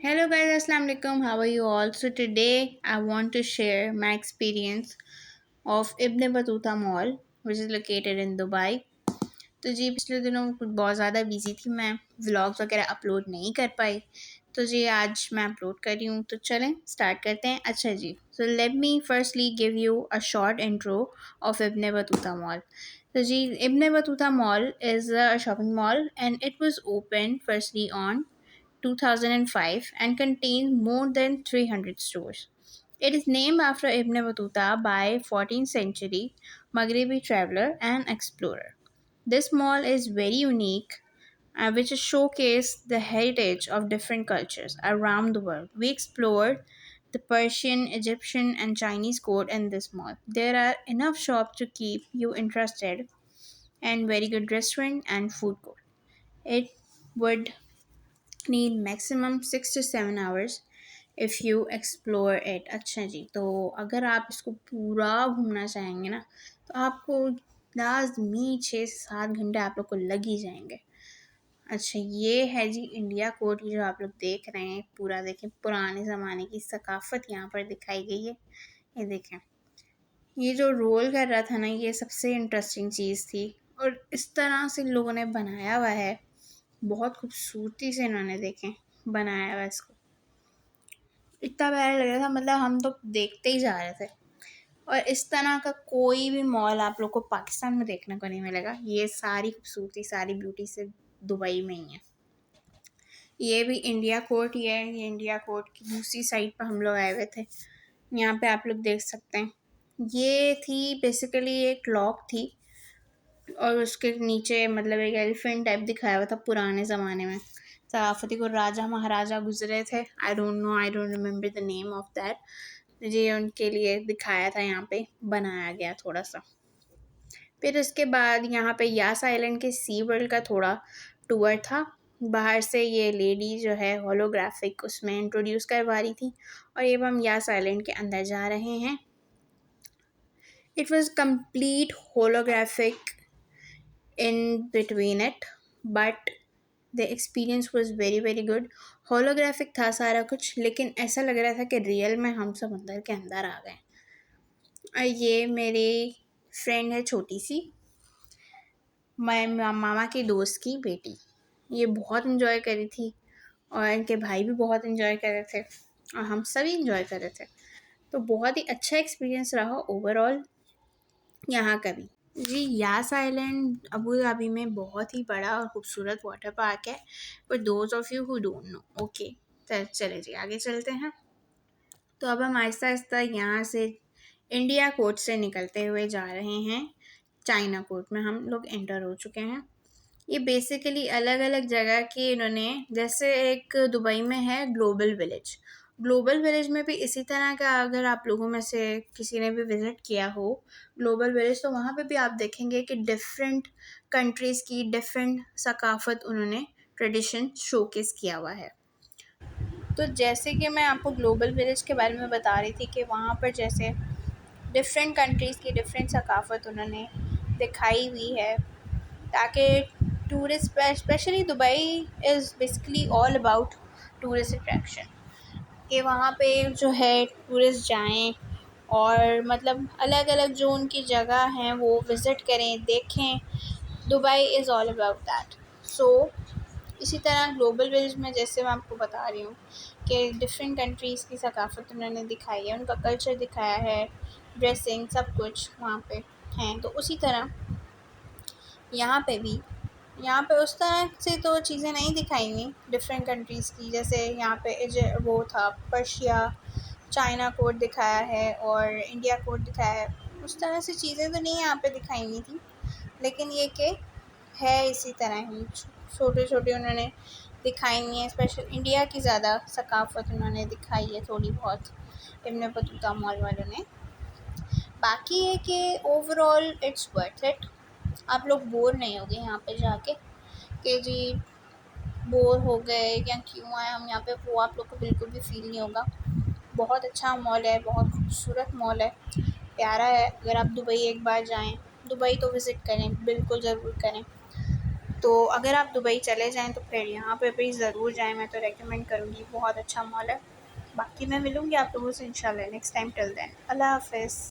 Hello guys, Assalamu alaikum. How are you all? So today I want to share my experience of Ibn Battuta Mall, which is located in Dubai. तो जी पिछले दिनों कुछ बहुत ज़्यादा busy थी, मैं vlogs वगैरह अपलोड नहीं कर पाई। तो जी आज मैं अपलोड कर रही हूँ, तो चलें स्टार्ट करते हैं। अच्छा जी, so let me firstly give you a short intro of Ibn Battuta mall. तो जी Ibn Battuta mall is a shopping mall and it was open firstly on 2005 and contains more than 300 stores. It is named after Ibn Battuta by 14th century Maghribi traveler and explorer. This mall is very unique, which showcase the heritage of different cultures around the world. We explored the Persian, Egyptian, and Chinese court in this mall. There are enough shops to keep you interested and very good restaurant and food court. It would need maximum 6 to 7 hours if you explore it. अच्छा जी, तो अगर आप इसको पूरा घूमना चाहेंगे ना, तो आपको लाजमी 6 से 7 घंटे आप लोग को लग ही जाएंगे। अच्छा, ये है जी इंडिया कोर्ट, जो आप लोग देख रहे हैं पूरा देखें, पुराने ज़माने की सकाफ़त यहाँ पर दिखाई गई है। ये देखें, ये जो रोल कर रहा था ना, ये सबसे इंटरेस्टिंग चीज़ थी। और इस तरह से लोगों ने बनाया हुआ है, बहुत खूबसूरती से इन्होंने देखें बनाया हुआ इसको, इतना प्यारा लग रहा था, मतलब हम तो देखते ही जा रहे थे। और इस तरह का कोई भी मॉल आप लोग को पाकिस्तान में देखने को नहीं मिलेगा। ये सारी खूबसूरती, सारी ब्यूटी से दुबई में ही है। ये भी इंडिया कोर्ट ही है। ये इंडिया कोर्ट की दूसरी साइड पर हम लोग आए हुए थे। यहाँ पे आप लोग देख सकते हैं, ये थी बेसिकली एक लॉक थी और उसके नीचे मतलब एक एलिफेंट टाइप दिखाया हुआ था पुराने ज़माने में। सकाफती को राजा महाराजा गुजरे थे, I don't know, I don't remember the name of that. ये उनके लिए दिखाया था, यहाँ पे बनाया गया थोड़ा सा। फिर उसके बाद यहाँ पे यास आइलैंड के सी वर्ल्ड का थोड़ा टूर था। बाहर से ये लेडी जो है होलोग्राफिक उसमें इंट्रोड्यूस करवा रही थी, और ये हम यास आइलैंड के अंदर जा रहे हैं। It was complete holographic in between it, but the experience was very very good. holographic था सारा कुछ, लेकिन ऐसा लग रहा था कि रियल में हम सब अंदर के अंदर आ गए। और ये मेरी फ्रेंड है छोटी सी, मैं मामा की दोस्त की बेटी, ये बहुत इन्जॉय करी थी और इनके भाई भी बहुत इन्जॉय कर रहे थे और हम सभी इन्जॉय कर रहे थे। तो बहुत ही अच्छा एक्सपीरियंस रहा ओवरऑल यहाँ का भी। जी यास आइलैंड अबू धाबी में बहुत ही बड़ा और खूबसूरत वाटर पार्क है, for those of you who don't know. Okay, चले जी आगे चलते हैं। तो अब हम आहिस्ता आहिस्ता यहाँ से इंडिया कोर्ट से निकलते हुए जा रहे हैं। चाइना कोर्ट में हम लोग एंटर हो चुके हैं। ये बेसिकली अलग अलग जगह की इन्होंने, जैसे एक दुबई में है ग्लोबल विलेज, ग्लोबल विलेज में भी इसी तरह का, अगर आप लोगों में से किसी ने भी विज़िट किया हो ग्लोबल विलेज, तो वहाँ पे भी आप देखेंगे कि डिफरेंट कंट्रीज़ की डिफरेंट सकाफ़त उन्होंने ट्रेडिशन शोकेस किया हुआ है। तो जैसे कि मैं आपको ग्लोबल विलेज के बारे में बता रही थी कि वहाँ पर जैसे डिफरेंट कंट्रीज़ की डिफरेंट सकाफ़त उन्होंने दिखाई हुई है, ताकि tourist, specially Dubai is basically all about tourist attraction, कि वहाँ पे जो है टूरिस्ट जाएं और मतलब अलग अलग जो उनकी जगह हैं वो विज़िट करें, देखें। Dubai is all about that. So इसी तरह ग्लोबल विलेज में जैसे मैं आपको बता रही हूँ कि डिफरेंट कंट्रीज़ की सकाफ़त उन्होंने दिखाई है, उनका कल्चर दिखाया है, ड्रेसिंग सब कुछ वहाँ पे हैं। तो उसी तरह यहाँ पे भी, यहाँ पे उस तरह से तो चीज़ें नहीं दिखाई हुई डिफरेंट कंट्रीज़ की, जैसे यहाँ पे वो था पर्शिया, चाइना कोड दिखाया है और इंडिया कोड दिखाया है। उस तरह से चीज़ें तो नहीं यहाँ पे दिखाई हुई थी, लेकिन ये कि है इसी तरह ही छोटे छोटे उन्होंने दिखाई हुई हैं। स्पेशल इंडिया की ज़्यादा सकाफ़त उन्होंने दिखाई है थोड़ी बहुत इब्न बतूता मॉल वालों ने। बाकी है कि ओवरऑल इट्स वर्थ इट। आप लोग बोर नहीं होगे यहाँ पे जाके कि जी बोर हो गए या क्यों आए हम यहाँ पे, वो आप लोग को बिल्कुल भी फील नहीं होगा। बहुत अच्छा मॉल है, बहुत खूबसूरत मॉल है, प्यारा है। अगर आप दुबई एक बार जाएं, दुबई तो विज़िट करें, बिल्कुल ज़रूर करें। तो अगर आप दुबई चले जाएँ तो फिर यहाँ पे भी ज़रूर जाएँ, मैं तो रेकमेंड करूँगी, बहुत अच्छा मॉल है। बाकी मैं मिलूँगी आप लोगों से इंशाल्लाह नेक्स्ट टाइम, टिल देन अल्लाह हाफ़िज़।